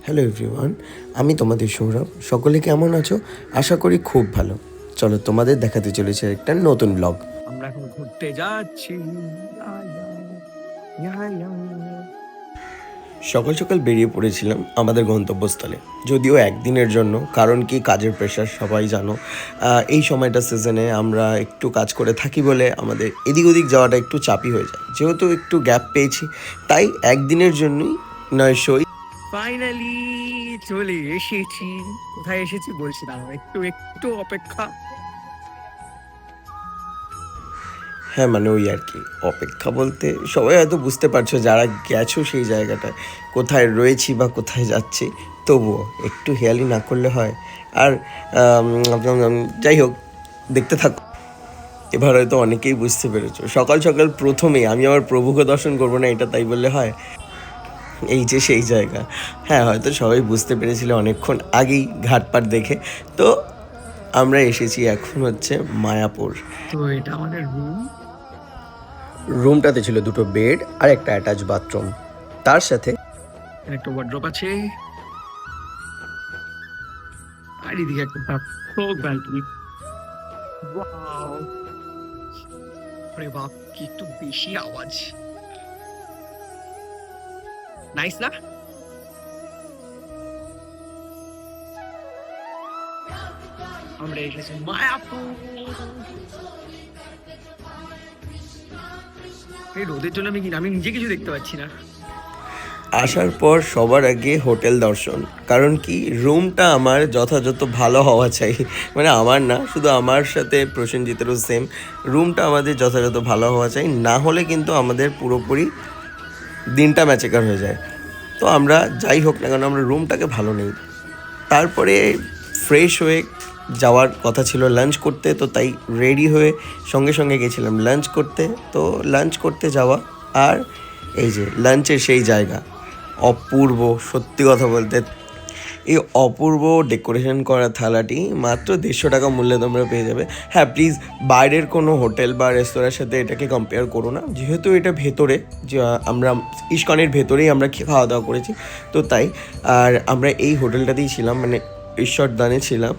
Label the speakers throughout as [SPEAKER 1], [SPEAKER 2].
[SPEAKER 1] Hello everyone, আমি তোমাদের সৌরভ। সকলে কেমন আছো? আশা করি খুব ভালো। চলো তোমাদের দেখাতে চলেছে একটা নতুন ব্লগ।
[SPEAKER 2] আমরা এখন ঘুরতে যাচ্ছি।
[SPEAKER 1] সকাল সকাল বেরিয়ে পড়েছিলাম আমাদের গন্তব্যস্থলে, যদিও একদিনের জন্য। কারণ কি, কাজের প্রেশার সবাই জানো। এই সময়টা সিজনে আমরা একটু কাজ করে থাকি বলে আমাদের এদিক ওদিক যাওয়াটা একটু চাপই হয়ে যায়। যেহেতু একটু গ্যাপ পেয়েছি, তাই একদিনের জন্যই নয় সই।
[SPEAKER 2] ফাইনালি চলে এসেছি। কোথায় এসেছি বলছি, দাঁড়াও একটু একটু অপেক্ষা।
[SPEAKER 1] হ্যাঁ, মানে ওই আর কি, অপেক্ষা বলতে সবাই হয়তো বুঝতে পারছো যারা গেছো সেই জায়গাটায়, কোথায় রয়েছি বা কোথায় যাচ্ছি। তবুও একটু হেয়ালি না করলে হয়। আর যাই হোক, দেখতে থাকো। এবার হয়তো অনেকেই বুঝতে পেরেছো, সকাল সকাল প্রথমেই আমি আমার প্রভুকে দর্শন করবো না, এটা তাই বললে হয়? এই যে সেই জায়গা। হ্যাঁ, হয়তো সবাই বুঝতে পেরেছিল অনেকক্ষণ আগেই ঘাটপাট দেখে। তো আমরা এসেছি এখন হচ্ছে মায়াপুর।
[SPEAKER 2] তো এটা আমাদের রুম।
[SPEAKER 1] রুমটাতে ছিল দুটো বেড আর একটা অ্যাটাচ বাথরুম, তার সাথে
[SPEAKER 2] একটা ওয়ার্ড্রপ আছে, আর এদিকে একটা ব্যালকনি। ওয়াও, আরে বাপ, কি একটু বেশি আওয়াজ। নাইস না? আমরা এসেছি মায়াপুর। এই রোদের জন্য আমি নিজে কিছু দেখতে পাচ্ছি না।
[SPEAKER 1] আসার পর সবার আগে হোটেল দর্শন। কারণ কি, রুমটা আমার যথাযথ ভালো হওয়া চাই। মানে আমার না, শুধু আমার সাথে প্রসেনজিতেরও সেম। রুমটা আমাদের যথাযথ ভালো হওয়া চাই, না হলে কিন্তু আমাদের পুরোপুরি দিনটা ম্যাচেকার হয়ে যায়। তো আমরা যাই হোক না কেন, আমরা রুমটাকে ভালো নেই। তারপরে ফ্রেশ হয়ে যাওয়ার কথা ছিল লাঞ্চ করতে, তো তাই রেডি হয়ে সঙ্গে সঙ্গে গেছিলাম লাঞ্চ করতে। তো লাঞ্চ করতে যাওয়া, আর এই যে লাঞ্চের সেই জায়গা, অপূর্ব। সত্যি কথা বলতে, এই অপূর্ব ডেকোরেশন করা থালাটি মাত্র 150 টাকা মূল্যে তোমরা পেয়ে যাবে। হ্যাঁ, প্লিজ বাইরের কোনো হোটেল বা রেস্তোরাঁর সাথে এটাকে কম্পেয়ার করো না, যেহেতু এটা ভেতরে, যে আমরা ইস্কনের ভেতরেই আমরা খাওয়া দাওয়া করেছি, তো তাই। আর আমরা এই হোটেলটাতেই ছিলাম, মানে ঈশ্বরদানে ছিলাম।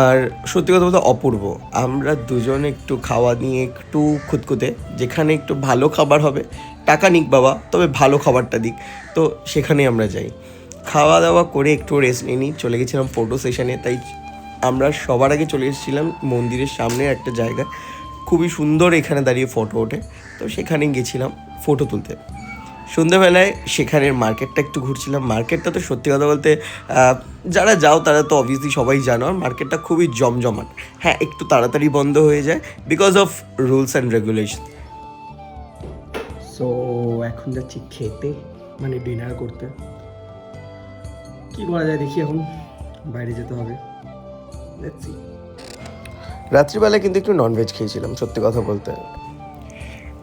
[SPEAKER 1] আর সত্যি কথা বলতে অপূর্ব। আমরা দুজনে একটু খাওয়া নিয়ে একটু খুঁতখুঁতে, যেখানে একটু ভালো খাবার হবে, টাকা নিক বাবা, তবে ভালো খাবারটা দিক, তো সেখানেই আমরা যাই। খাওয়া দাওয়া করে একটু রেস্ট নিয়ে চলে গেছিলাম ফটো সেশনে। তাই আমরা সবার আগে চলে এসেছিলাম মন্দিরের সামনে একটা জায়গায়, খুবই সুন্দর, এখানে দাঁড়িয়ে ফটো ওঠে। তো সেখানে গেছিলাম ফটো তুলতে। সন্ধ্যাবেলায় সেখানের মার্কেটটা একটু ঘুরছিলাম। মার্কেটটা তো সত্যি কথা বলতে, যারা যাও তারা তো অবভিয়াসলি সবাই জানো, আর মার্কেটটা খুবই জমজমাট। হ্যাঁ, একটু তাড়াতাড়ি বন্ধ হয়ে যায় because of rules and regulation. So এখন যাচ্ছি খেতে, মানে ডিনার করতে। কি করা যায় দেখি, এখন বাইরে যেতে হবে। রাত্রিবেলা কিন্তু একটু ননভেজ খেয়েছিলাম সত্যি কথা বলতে।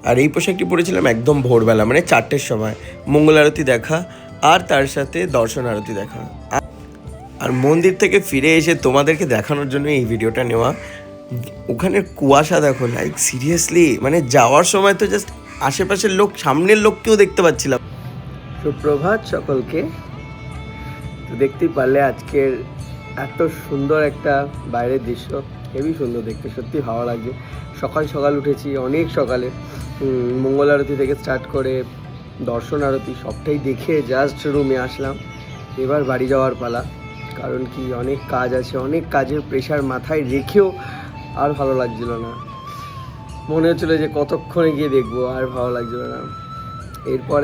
[SPEAKER 1] আর এই পোশাকটি পরেছিলাম একদম ভোরবেলা, মানে 4টের সময়, মঙ্গল আরতি দেখা আর তার সাথে দর্শন আরতি দেখা। আর মন্দির থেকে ফিরে এসে তোমাদেরকে দেখানোর জন্য এই ভিডিওটা নেওয়া। ওখানের কুয়াশা দেখো, লাইক সিরিয়াসলি, মানে যাওয়ার সময় তো জাস্ট আশেপাশের লোক, সামনের লোককেও দেখতে পাচ্ছিলাম। সুপ্রভাত সকলকে। তো দেখতেই পারলে আজকের এত সুন্দর একটা বাইরের দৃশ্য, হেবি সুন্দর দেখতে, সত্যি ভালো লাগছে। সকাল সকাল উঠেছি, অনেক সকালে। মঙ্গল আরতি থেকে স্টার্ট করে দর্শন আরতি সবটাই দেখে জাস্ট রুমে আসলাম। এবার বাড়ি যাওয়ার পালা। কারণ কি, অনেক কাজ আছে, অনেক কাজের প্রেশার মাথায় রেখেও আর ভালো লাগছিল না। মনে হচ্ছিলো যে কতক্ষণে গিয়ে দেখবো, আর ভালো লাগছিল না। এরপর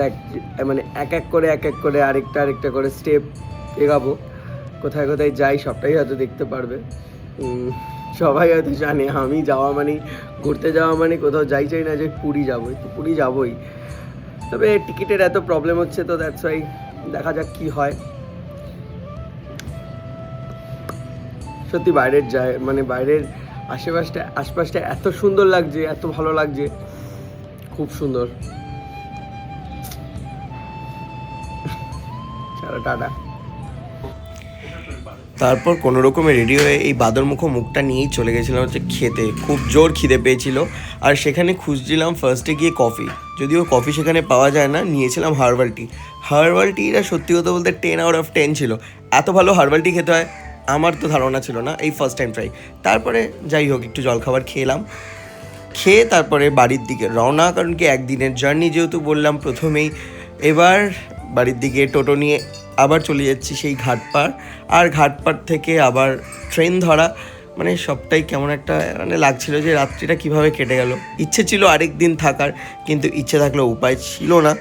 [SPEAKER 1] এক এক করে আরেকটা করে স্টেপ এগাবো। কোথায় কোথায় যাই সবটাই হয়তো দেখতে পারবে। সবাই হয়তো জানে আমি যাওয়া মানে, ঘুরতে যাওয়া মানে কোথাও যাই চাই না যে পুরী যাবো, একটু পুরী যাবোই। তবে টিকিটের এত প্রবলেম হচ্ছে, তো দ্যাটস ওয়াই, দেখা যাক কি হয়। সত্যি বাইরের যায়, মানে বাইরের আশপাশটা এত সুন্দর লাগছে, এত ভালো লাগছে, খুব সুন্দর। টাটা। তারপর কোনো রকমে রেডি হয়ে এই বাদরমুখো মুখটা নিয়েই চলে গেছিলাম হচ্ছে খেতে। খুব জোর খিদে পেয়েছিল, আর সেখানে খুঁজছিলাম ফার্স্টে গিয়ে কফি, যদিও কফি সেখানে পাওয়া যায় না, নিয়েছিলাম হার্বাল টি। হার্বাল টিটা সত্যি কথা বলতে 10/10 ছিল। এত ভালো হার্বাল টি খেতে হয় আমার তো ধারণা ছিল না, এই ফার্স্ট টাইম ট্রাই। তারপরে যাই হোক একটু জলখাবার খেলাম, খেয়ে তারপরে বাড়ির দিকে রওনা, কারণ কি একদিনের জার্নি যেহেতু বললাম প্রথমেই। এবার বাড়ির দিকে টোটো নিয়ে আবার চলে যাচ্ছি সেই ঘাটপাড়, আর ঘাটপাড় থেকে আবার ট্রেন ধরা। মানে সবটাই কেমন একটা মানে লাগছিল যে রাত্রিটা কিভাবে কেটে গেল। ইচ্ছে ছিল আরেক দিন থাকার, কিন্তু ইচ্ছে থাকলেও উপায় ছিল না।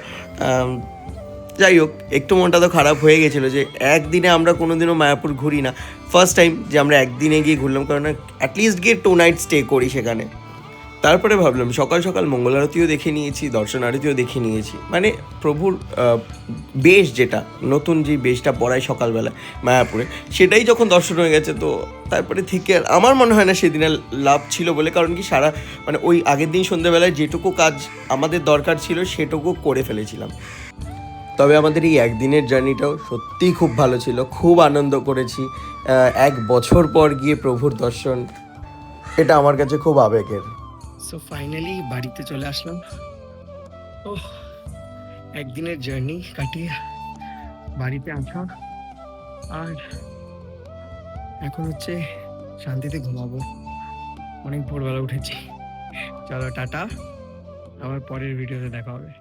[SPEAKER 1] যাই হোক একটু মনটা তো খারাপ হয়ে গেছিলো যে একদিনে আমরা কোনোদিনও মায়াপুর ঘুরি না, ফার্স্ট টাইম যে আমরা একদিনে গিয়ে ঘুরলাম, কারণ অ্যাটলিস্ট গিয়ে 2 নাইট স্টে করি সেখানে। তারপরে ভাবলাম সকাল সকাল মঙ্গল আরতিও দেখে নিয়েছি, দর্শন আরতিও দেখে নিয়েছি, মানে প্রভুর বেশ, যেটা নতুন যে বেশটা পড়ায় সকালবেলা মায়াপুরে, সেটাই যখন দর্শন হয়ে গেছে, তো তারপরে থেকে আর আমার মনে হয় না সেদিন আর লাভ ছিল বলে। কারণ কি সারা মানে ওই আগের দিন সন্ধ্যেবেলায় যেটুকু কাজ আমাদের দরকার ছিল সেটুকু করে ফেলেছিলাম। তবে আমাদের এই একদিনের জার্নিটাও সত্যিই খুব ভালো ছিল, খুব আনন্দ করেছি। 1 বছর পর গিয়ে প্রভুর দর্শন, এটা আমার কাছে খুব আবেগের।
[SPEAKER 2] সো ফাইনালি বাড়িতে চলে আসলাম। ও, একদিনের জার্নি কাটিয়ে বাড়িতে আসা, আর এখন হচ্ছে শান্তিতে ঘুমাবো। অনেক ভোরবেলা উঠেছি। চলো টাটা, আবার পরের ভিডিওতে দেখা হবে।